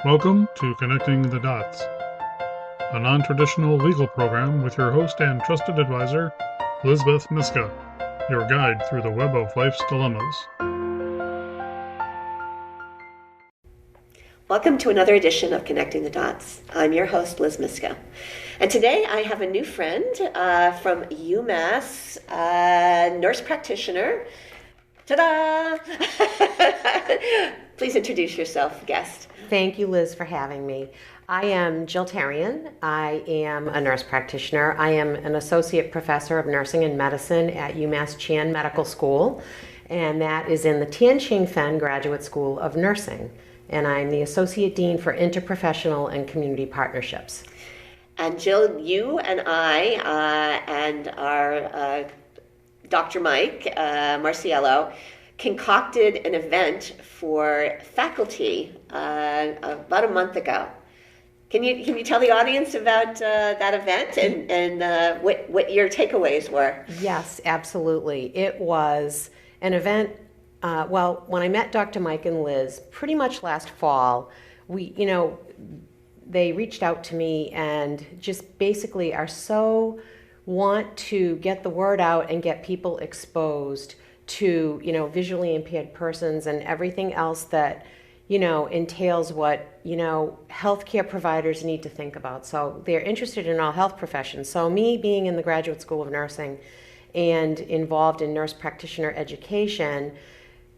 Welcome to Connecting the Dots, a non-traditional legal program with your host and trusted advisor, Liz Myska, your guide through the web of life's dilemmas. Welcome to another edition of Connecting the Dots. I'm your host, Liz Myska. And today I have a new friend from Umass, nurse practitioner. Ta-da! Please introduce yourself, guest. Thank you, Liz, for having me. I am Jill Terrien. I am a nurse practitioner. I am an associate professor of nursing and medicine at Umass Chan Medical School, and that is in the Tian Ching Fen Graduate School of Nursing. And I'm the associate dean for interprofessional and community partnerships. And Jill, you and I and our Dr. Mike Marciello concocted an event for faculty about a month ago. Can you tell the audience about that event and what your takeaways were? Yes, absolutely. It was an event. When I met Dr. Mike and Liz pretty much last fall, they reached out to me and just basically want to get the word out and get people exposed to, visually impaired persons and everything else that, entails what, healthcare providers need to think about. So they're interested in all health professions. So me being in the Graduate School of Nursing and involved in nurse practitioner education,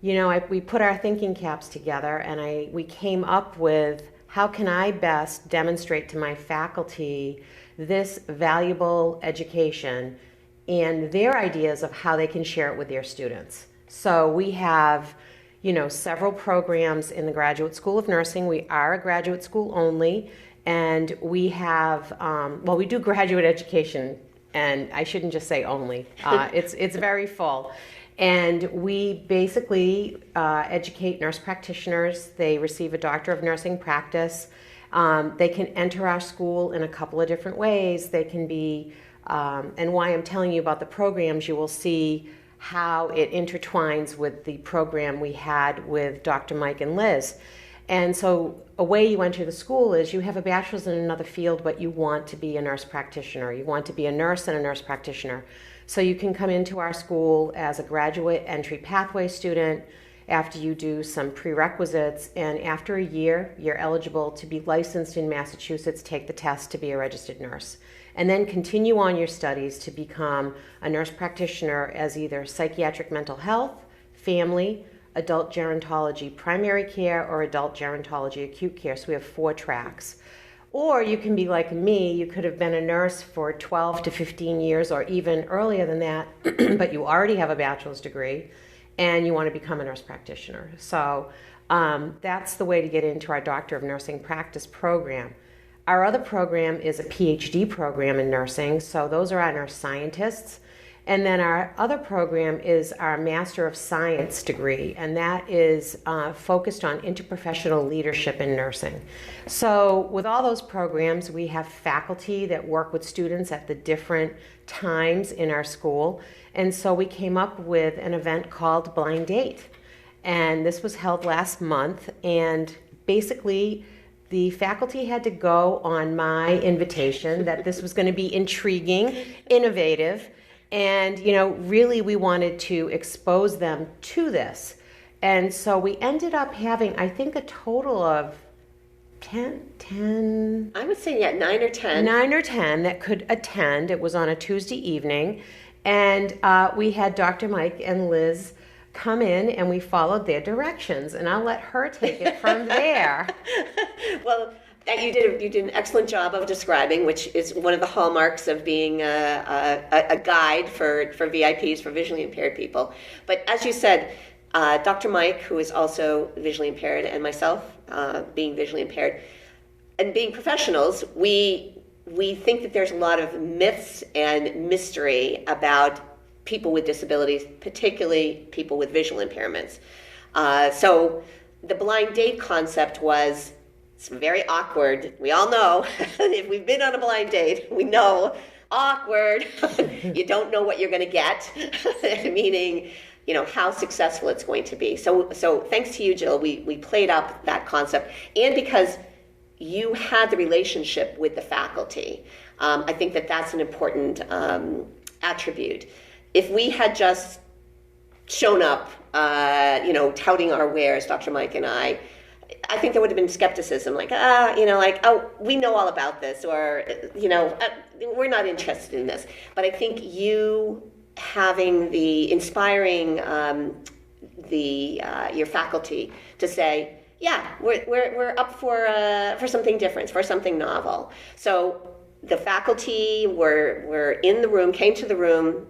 we put our thinking caps together and we came up with how can I best demonstrate to my faculty this valuable education and their ideas of how they can share it with their students. So we have, several programs in the Graduate School of Nursing. We are a graduate school only, and we have, we do graduate education, and I shouldn't just say only. It's very full. And we basically educate nurse practitioners. They receive a Doctor of Nursing practice. They can enter our school in a couple of different ways. They can be, and why I'm telling you about the programs, you will see how it intertwines with the program we had with Dr. Mike and Liz. And so a way you enter the school is you have a bachelor's in another field, but you want to be a nurse practitioner. You want to be a nurse and a nurse practitioner. So you can come into our school as a graduate entry pathway student after you do some prerequisites, and after a year, you're eligible to be licensed in Massachusetts, take the test to be a registered nurse, and then continue on your studies to become a nurse practitioner as either psychiatric mental health, family, adult gerontology primary care, or adult gerontology acute care. So we have 4 tracks. Or you can be like me, you could have been a nurse for 12 to 15 years or even earlier than that, but you already have a bachelor's degree and you want to become a nurse practitioner. So that's the way to get into our Doctor of Nursing practice program. Our other program is a PhD program in nursing, so those are our nurse scientists. And then our other program is our Master of Science degree, and that is focused on interprofessional leadership in nursing. So with all those programs, we have faculty that work with students at the different times in our school. And so we came up with an event called Blind Date. And this was held last month, and basically the faculty had to go on my invitation that this was going to be intriguing, innovative, and, really we wanted to expose them to this. And so we ended up having, I think, a total of 10. I would say, 9 or 10. 9 or 10 that could attend. It was on a Tuesday evening. And we had Dr. Mike and Liz come in and we followed their directions. And I'll let her take it from there. Well, you did an excellent job of describing, which is one of the hallmarks of being a guide for VIPs, for visually impaired people. But as you said, Dr. Mike, who is also visually impaired, and myself, being visually impaired, and being professionals, we think that there's a lot of myths and mystery about people with disabilities, particularly people with visual impairments. So the blind date concept was, it's very awkward. We all know, if we've been on a blind date, we know, awkward. You don't know what you're going to get, meaning, how successful it's going to be. So thanks to you, Jill, we played up that concept. And because you had the relationship with the faculty. I think that that's an important attribute. If we had just shown up, touting our wares, Dr. Mike and I think there would have been skepticism, oh, we know all about this, or, we're not interested in this. But I think you having the inspiring your faculty to say, yeah, we're up for something different, for something novel. So the faculty were in the room, came to the room.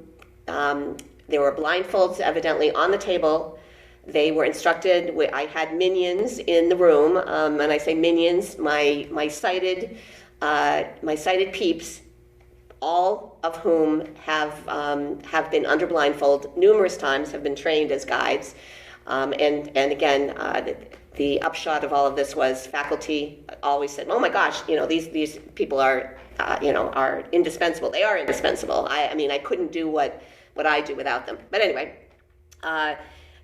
There were blindfolds evidently on the table. They were instructed. I had minions in the room, and I say minions, my sighted peeps, all of whom have been under blindfold numerous times, have been trained as guides, and again, the upshot of all of this was faculty always said, "Oh my gosh, these people are indispensable. They are indispensable. I couldn't do what I do without them." But anyway.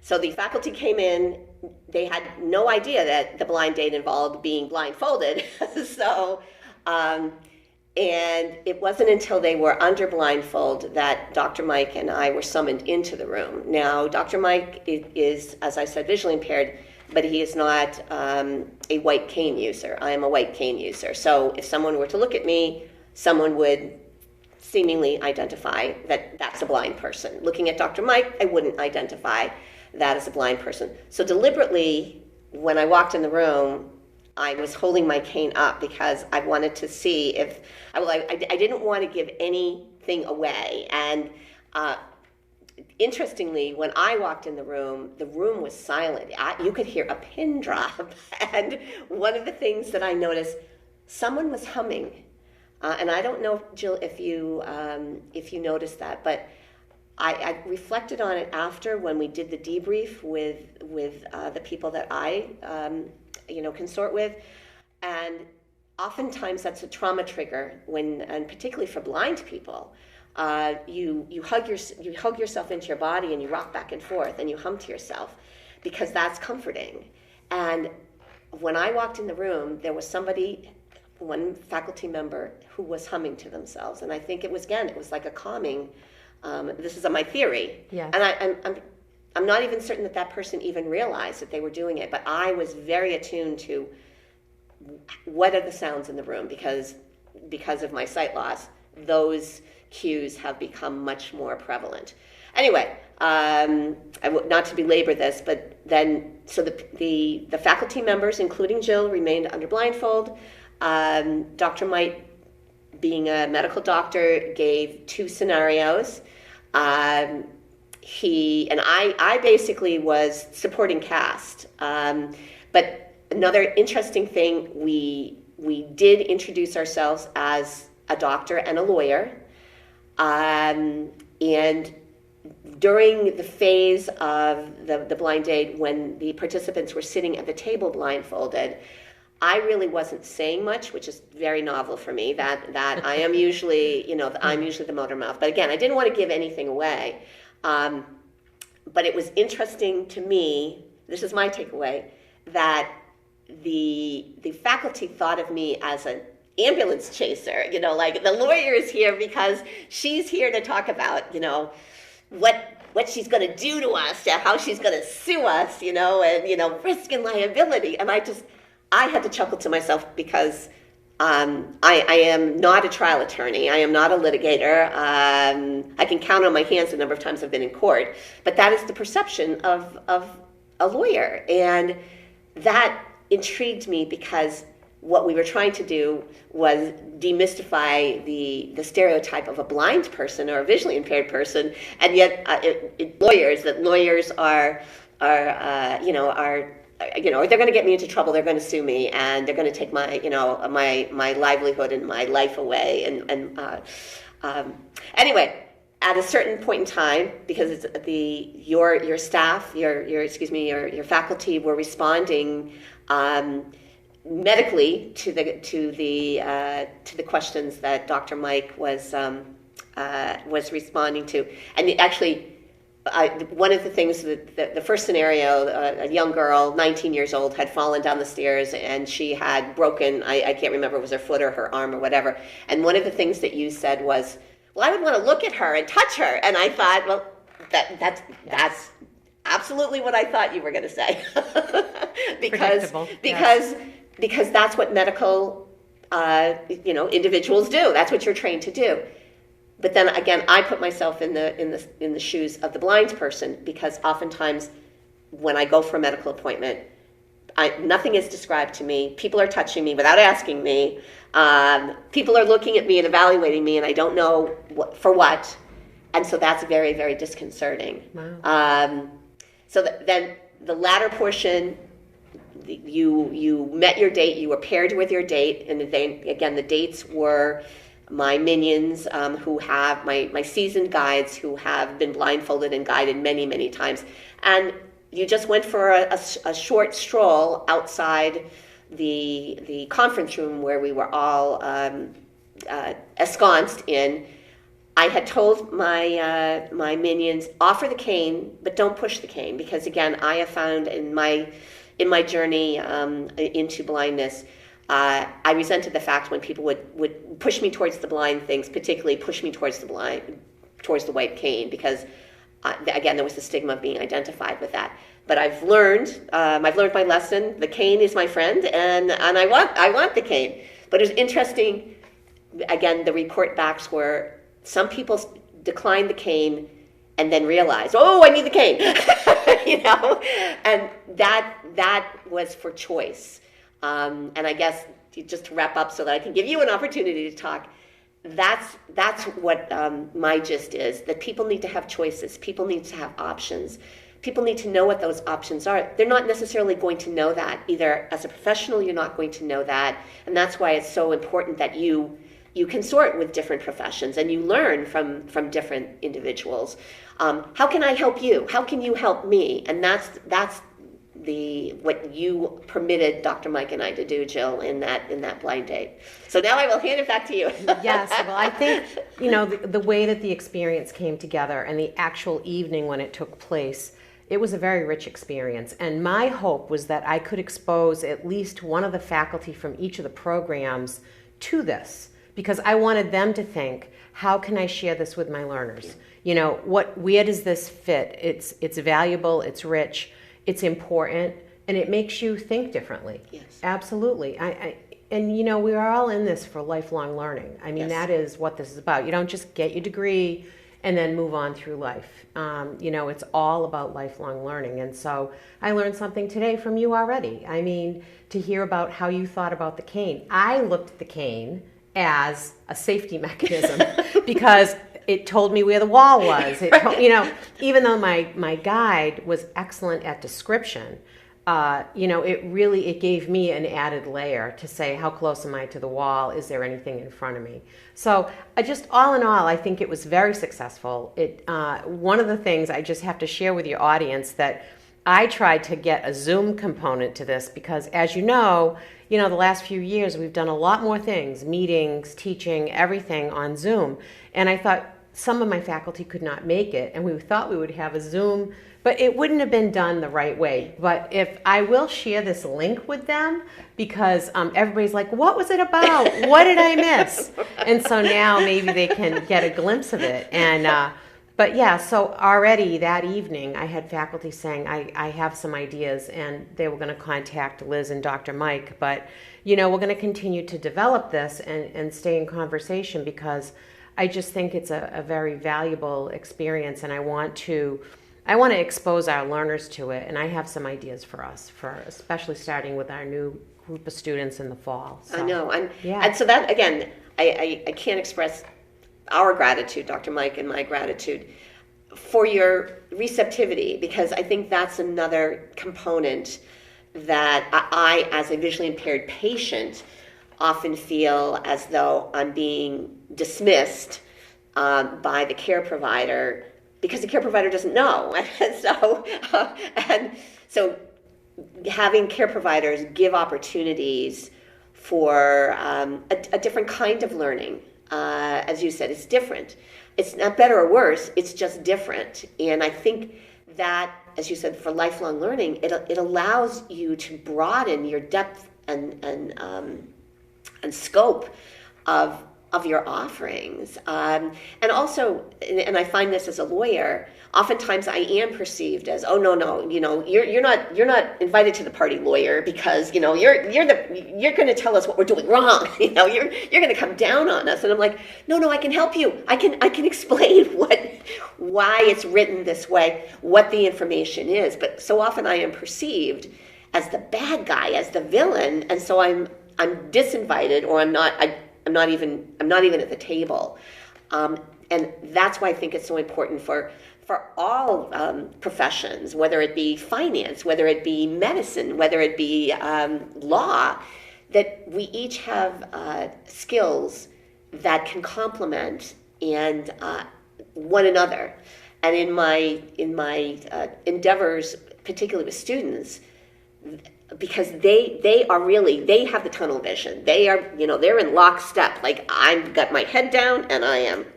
So the faculty came in. They had no idea that the blind date involved being blindfolded. So, and it wasn't until they were under blindfold that Dr. Mike and I were summoned into the room. Now, Dr. Mike is, as I said, visually impaired, but he is not a white cane user. I am a white cane user. So if someone were to look at me, someone would seemingly identify that that's a blind person. Looking at Dr. Mike, I wouldn't identify that as a blind person. So deliberately, when I walked in the room, I was holding my cane up because I wanted to see if, I didn't want to give anything away. And interestingly, when I walked in the room was silent. You could hear a pin drop. And one of the things that I noticed, someone was humming. And I don't know, Jill, if you noticed that, but I reflected on it after when we did the debrief with the people that I consort with, and oftentimes that's a trauma trigger and particularly for blind people. You hug yourself into your body and you rock back and forth and you hum to yourself because that's comforting. And when I walked in the room, there was one faculty member who was humming to themselves, and I think it was like a calming. This is my theory, yes. And I'm not even certain that person even realized that they were doing it, but I was very attuned to what are the sounds in the room because of my sight loss. Those cues have become much more prevalent. Anyway, not to belabor this, but then so the faculty members, including Jill, remained under blindfold. Dr. Mike, being a medical doctor, gave 2 scenarios. I basically was supporting cast. But another interesting thing, we did introduce ourselves as a doctor and a lawyer. And during the phase of the blind date, when the participants were sitting at the table blindfolded, I really wasn't saying much, which is very novel for me, that I am usually, I'm usually the motor mouth. But again, I didn't want to give anything away. But it was interesting to me, this is my takeaway, that the faculty thought of me as an ambulance chaser, like the lawyer is here because she's here to talk about, what she's going to do to us, how she's going to sue us, and, risk and liability. And I had to chuckle to myself because I am not a trial attorney. I am not a litigator. I can count on my hands the number of times I've been in court. But that is the perception of a lawyer. And that intrigued me because what we were trying to do was demystify the stereotype of a blind person or a visually impaired person. And yet lawyers are they're going to get me into trouble. They're going to sue me, and they're going to take my my livelihood and my life away. Anyway, at a certain point in time, because it's your staff, your faculty were responding medically to the questions that Dr. Mike was responding to, and actually. one of the things the first scenario, a young girl, 19 years old, had fallen down the stairs and she had broken, I can't remember if it was her foot or her arm or whatever. And one of the things that you said was, well, I would want to look at her and touch her. And I thought, well, that's absolutely what I thought you were going to say. because that's what medical individuals do. That's what you're trained to do. But then again, I put myself in the shoes of the blind person, because oftentimes when I go for a medical appointment, nothing is described to me. People are touching me without asking me. People are looking at me and evaluating me, and I don't know for what. And so that's very, very disconcerting. Wow. Then the latter portion, you met your date, you were paired with your date, and the dates were my minions, who have my seasoned guides who have been blindfolded and guided many, many times. And you just went for a short stroll outside the conference room where we were all ensconced in. I had told my minions, offer the cane, but don't push the cane, because again, I have found in my journey into blindness, I resented the fact when people would push me towards the blind things, particularly push me towards the white cane, because again, there was the stigma of being identified with that. But I've learned my lesson. The cane is my friend, and I want the cane. But it was interesting. Again, the report backs were some people declined the cane and then realized, oh, I need the cane, and that was for choice. And I guess just to wrap up so that I can give you an opportunity to talk, that's what my gist is, that people need to have choices. People need to have options. People need to know what those options are. They're not necessarily going to know that. Either as a professional, you're not going to know that. And that's why it's so important that you consort with different professions and you learn from different individuals. How can I help you? How can you help me? And that's what you permitted Dr. Mike and I to do, Jill, in that blind date. So now I will hand it back to you. Yes, well, I think, the way that the experience came together and the actual evening when it took place, it was a very rich experience. And my hope was that I could expose at least one of the faculty from each of the programs to this, because I wanted them to think, how can I share this with my learners? Where does this fit? It's valuable, it's rich, it's important, and it makes you think differently. Yes. Absolutely. We are all in this for lifelong learning. Yes. That is what this is about. You don't just get your degree and then move on through life. It's all about lifelong learning. And so I learned something today from you already. To hear about how you thought about the cane. I looked at the cane as a safety mechanism because it told me where the wall was. It told, even though my guide was excellent at description, it gave me an added layer to say, how close am I to the wall? Is there anything in front of me? So just all in all, I think it was very successful. One of the things I just have to share with your audience that I tried to get a Zoom component to this because, as the last few years we've done a lot more things, meetings, teaching, everything on Zoom. And I thought some of my faculty could not make it, and we thought we would have a Zoom, but it wouldn't have been done the right way. But if I will share this link with them, because everybody's like, what was it about? What did I miss? And so now maybe they can get a glimpse of it. And but yeah, so already that evening I had faculty saying, I have some ideas, and they were going to contact Liz and Dr. Mike. But, we're going to continue to develop this and stay in conversation, because I just think it's a very valuable experience, and I want to expose our learners to it, and I have some ideas for us, especially starting with our new group of students in the fall. So, I know, and so that, again, I can't express our gratitude, Dr. Mike, and my gratitude for your receptivity, because I think that's another component that I, as a visually impaired patient, often feel as though I'm being dismissed by the care provider, because the care provider doesn't know. And so having care providers give opportunities for a different kind of learning, as you said, it's different. It's not better or worse, it's just different. And I think that, as you said, for lifelong learning, it allows you to broaden your depth and scope of your offerings. And also, and I find this as a lawyer, oftentimes I am perceived as, oh no, you're not invited to the party, lawyer, because you're going to tell us what we're doing wrong. You're going to come down on us. And I'm like, no, I can help you. I can explain why it's written this way, what the information is. But so often I am perceived as the bad guy, as the villain, and so I'm disinvited, or I'm not even at the table. And that's why I think it's so important for all professions, whether it be finance, whether it be medicine, whether it be law, that we each have skills that can complement and one another. And in my endeavors, particularly with students, because they have the tunnel vision. They're in lockstep. Like, I've got my head down and I am.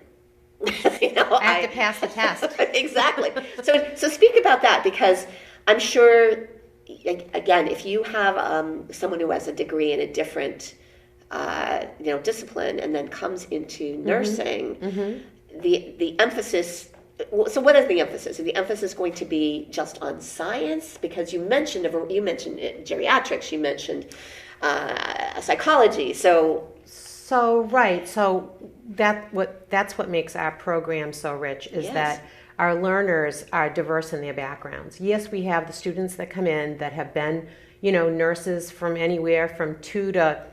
I have to pass the test. Exactly. So speak about that, because I'm sure, again, if you have someone who has a degree in a different discipline and then comes into nursing, the emphasis. So what is the emphasis? Is the emphasis going to be just on science? Because you mentioned geriatrics, you mentioned psychology. So that's what makes our program so rich, is that our learners are diverse in their backgrounds. Yes, we have the students that come in that have been, nurses from anywhere from 2 to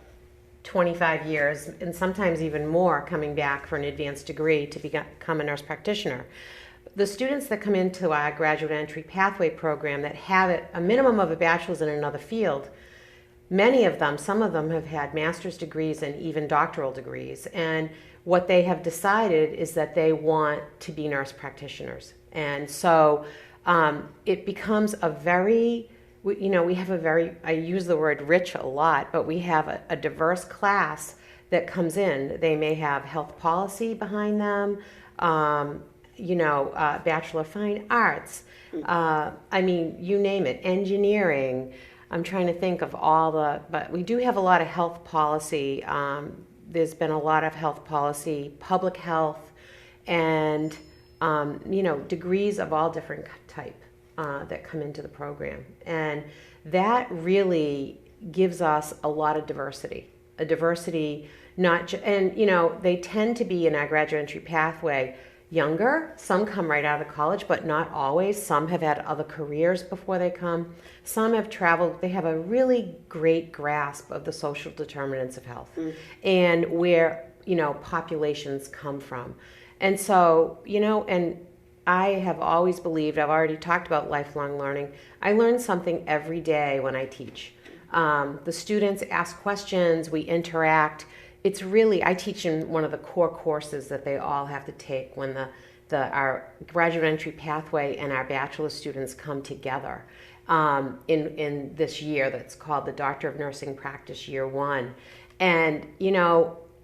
25 years, and sometimes even more, coming back for an advanced degree to become a nurse practitioner. The students that come into our graduate entry pathway program that have a minimum of a bachelor's in another field, some of them have had master's degrees and even doctoral degrees. And what they have decided is that they want to be nurse practitioners. And so it becomes I use the word rich a lot, but we have a diverse class that comes in. They may have health policy behind them, Bachelor of Fine Arts, you name it, engineering. I'm trying to think of but we do have a lot of health policy. There's been a lot of health policy, public health, and, degrees of all different type that come into the program. And that really gives us a lot of diversity. They tend to be in our graduate entry pathway younger. Some come right out of college, but not always. Some have had other careers before they come. Some have traveled. They have a really great grasp of the social determinants of health and where, populations come from. And so, and I have always believed, I've already talked about lifelong learning. I learn something every day when I teach. The students ask questions, we interact. I teach in one of the core courses that they all have to take when our graduate entry pathway and our bachelor students come together in this year that's called the Doctor of Nursing Practice Year 1. And,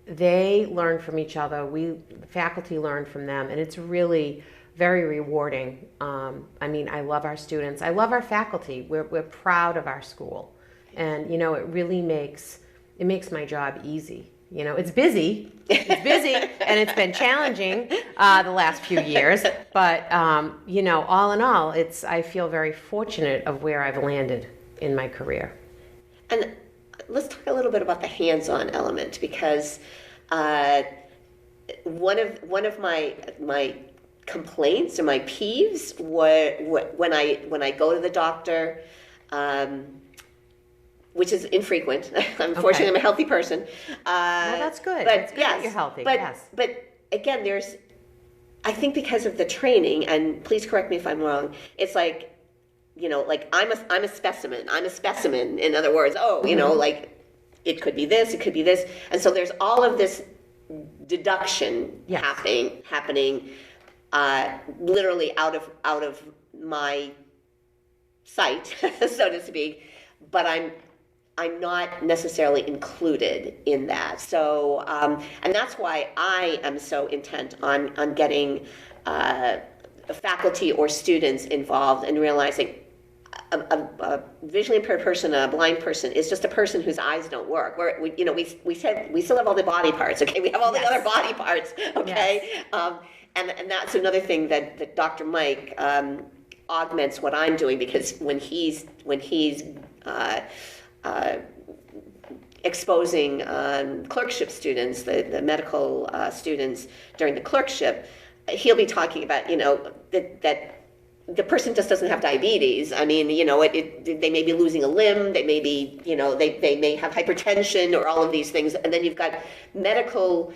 they learn from each other. The faculty learn from them, and it's really very rewarding. I love our students. I love our faculty. We're proud of our school. And, it really makes my job easy. It's busy, and it's been challenging the last few years. But, all in all, I feel very fortunate of where I've landed in my career. And let's talk a little bit about the hands-on element, because one of my complaints or my peeves when I go to the doctor, which is infrequent. Unfortunately, I'm a healthy person. Well, that's good. But it's good yes, that you're healthy. But again, I think because of the training, and please correct me if I'm wrong, it's like, I'm a specimen. I'm a specimen. In other words, it could be this, it could be this. And so there's all of this deduction happening literally out of my sight, so to speak. But I'm not necessarily included in that. So, and that's why I am so intent on getting faculty or students involved and realizing a visually impaired person, a blind person, is just a person whose eyes don't work. We said we still have all the body parts. Okay, we have all the other body parts. Okay, and that's another thing that Dr. Mike augments what I'm doing, because when he's exposing clerkship students, the medical students during the clerkship, he'll be talking about that the person just doesn't have diabetes. I mean, they may be losing a limb, they may be, they may have hypertension or all of these things, and then you've got medical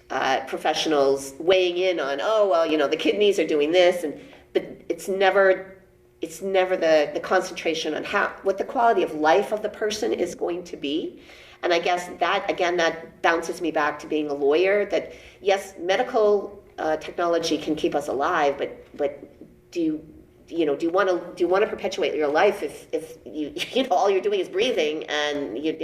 professionals weighing in on, the kidneys are doing this, but it's never the concentration on what the quality of life of the person is going to be. And I guess that bounces me back to being a lawyer, that yes, medical technology can keep us alive, but do you want to perpetuate your life if you all you're doing is breathing and you're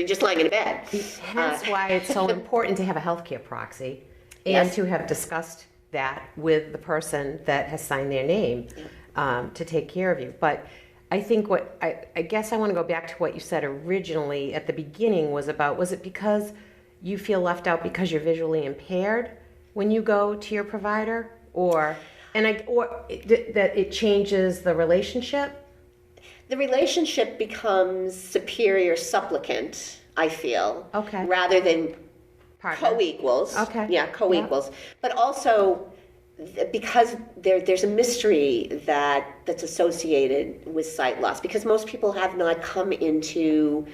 just lying in a bed? Hence why it's so important to have a healthcare proxy and to have discussed that with the person that has signed their name to take care of you. But I think I guess I want to go back to what you said originally at the beginning was it because you feel left out because you're visually impaired when you go to your provider, or that it changes the relationship? The relationship becomes superior supplicant, I feel, rather than co-equals. Okay. Yeah, co-equals. But also because there's a mystery that's associated with sight loss, because most people have not come into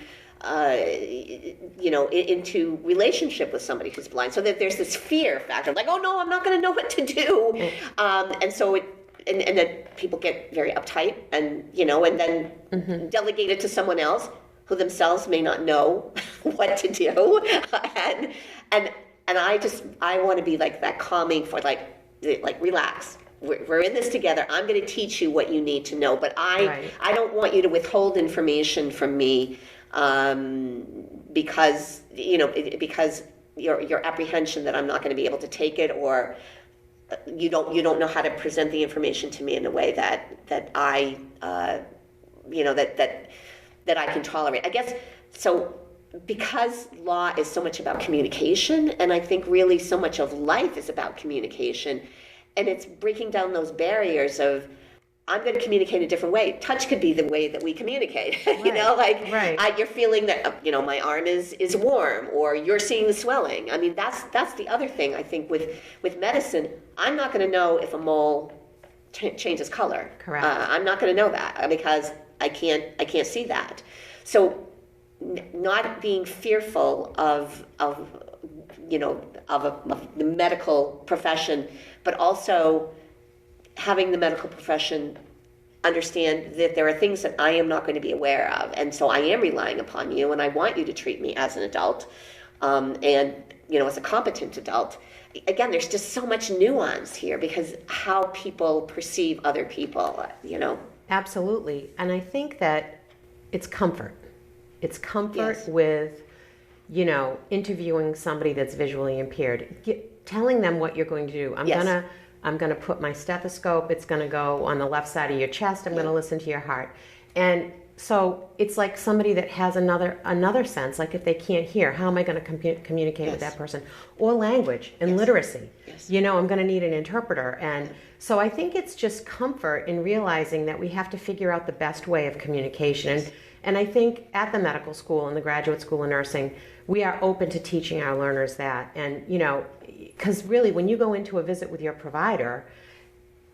into relationship with somebody who's blind, so that there's this fear factor, like, oh no, I'm not going to know what to do, and so and then people get very uptight, and and then delegate it to someone else who themselves may not know what to do, and I want to be like that calming for like relax. We're in this together. I'm going to teach you what you need to know, but I don't want you to withhold information from me because your apprehension that I'm not going to be able to take it, or you don't know how to present the information to me in a way that I that I can tolerate. I guess so, because law is so much about communication, and I think really so much of life is about communication, and it's breaking down those barriers of, I'm going to communicate a different way. Touch could be the way that we communicate. You're feeling that my arm is warm, or you're seeing the swelling. I mean, that's the other thing I think with medicine. I'm not going to know if a mole changes color. Correct. I'm not going to know that because I can't see that. So not being fearful of the medical profession, but also having the medical profession understand that there are things that I am not going to be aware of, and so I am relying upon you, and I want you to treat me as an adult, and as a competent adult. Again, there's just so much nuance here, because how people perceive other people, Absolutely, and I think that it's comfort. It's comfort with, interviewing somebody that's visually impaired, telling them what you're going to do. I'm gonna put my stethoscope. It's gonna go on the left side of your chest. I'm gonna listen to your heart, and so it's like somebody that has another sense. Like if they can't hear, how am I going to communicate with that person? Or language and literacy. Yes. I'm going to need an interpreter, and so I think it's just comfort in realizing that we have to figure out the best way of communication. And I think at the medical school and the graduate school of nursing, we are open to teaching our learners that. And, because really when you go into a visit with your provider,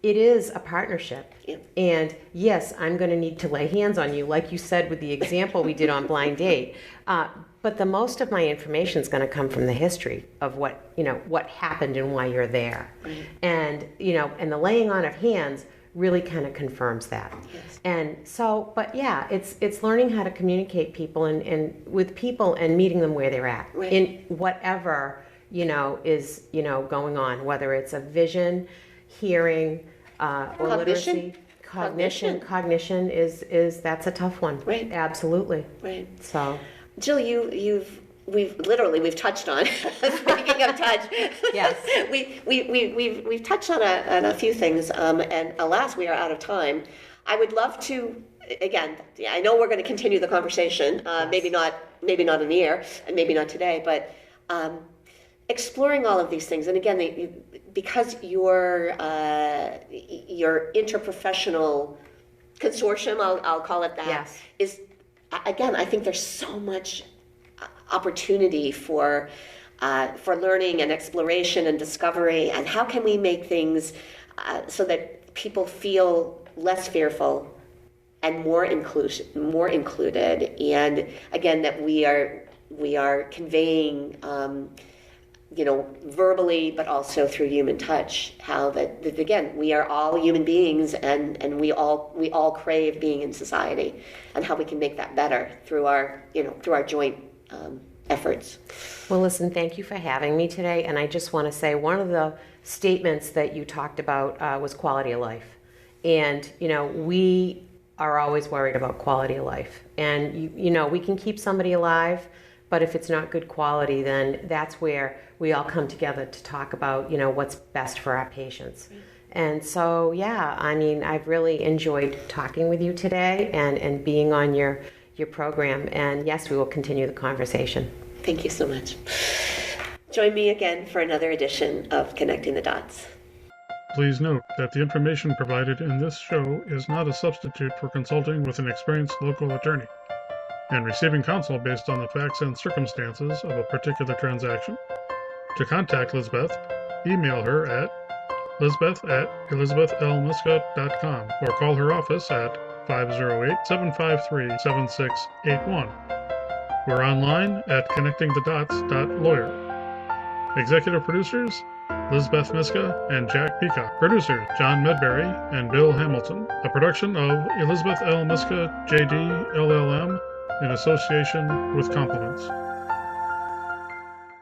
it is a partnership. Yeah. And yes, I'm going to need to lay hands on you, like you said with the example we did on Blind Date. But the most of my information is going to come from the history of what happened and why you're there. Mm-hmm. And, and the laying on of hands really kind of confirms that. Yes. And so, but yeah, it's learning how to communicate people and with people and meeting them where they're at in whatever, is, going on, whether it's a vision, hearing, or literacy, Cognition is that's a tough one. Right. Absolutely. Right. So, Jill, we've touched on, speaking of touch, yes, we've touched on a few things, and alas, we are out of time. I would love to, again, I know we're going to continue the conversation, Yes. maybe not in the air, and maybe not today, but exploring all of these things. And again, because your interprofessional consortium, I'll call it that, Yes. is, again, I think there's so much opportunity for learning and exploration and discovery, and how can we make things so that people feel less fearful and more included, and again that we are conveying verbally, but also through human touch, how that again, we are all human beings, and we all crave being in society, and how we can make that better through our joint efforts. Well, listen, thank you for having me today. And I just want to say one of the statements that you talked about was quality of life. And, we are always worried about quality of life. And, we can keep somebody alive, but if it's not good quality, then that's where we all come together to talk about, what's best for our patients. And so, I've really enjoyed talking with you today and being on your program. And yes, we will continue the conversation. Thank you so much. Join me again for another edition of Connecting the Dots. Please note that the information provided in this show is not a substitute for consulting with an experienced local attorney and receiving counsel based on the facts and circumstances of a particular transaction. To contact Lizbeth, email her at lisbeth@elizabethlmyska.com or call her office at 508-753-7681. We're online at connectingthedots.lawyer. Executive producers, Liz Myska and Jack Peacock. Producers, John Medberry and Bill Hamilton. A production of Elizabeth L. Myska, J.D., LLM, in association with Compliments.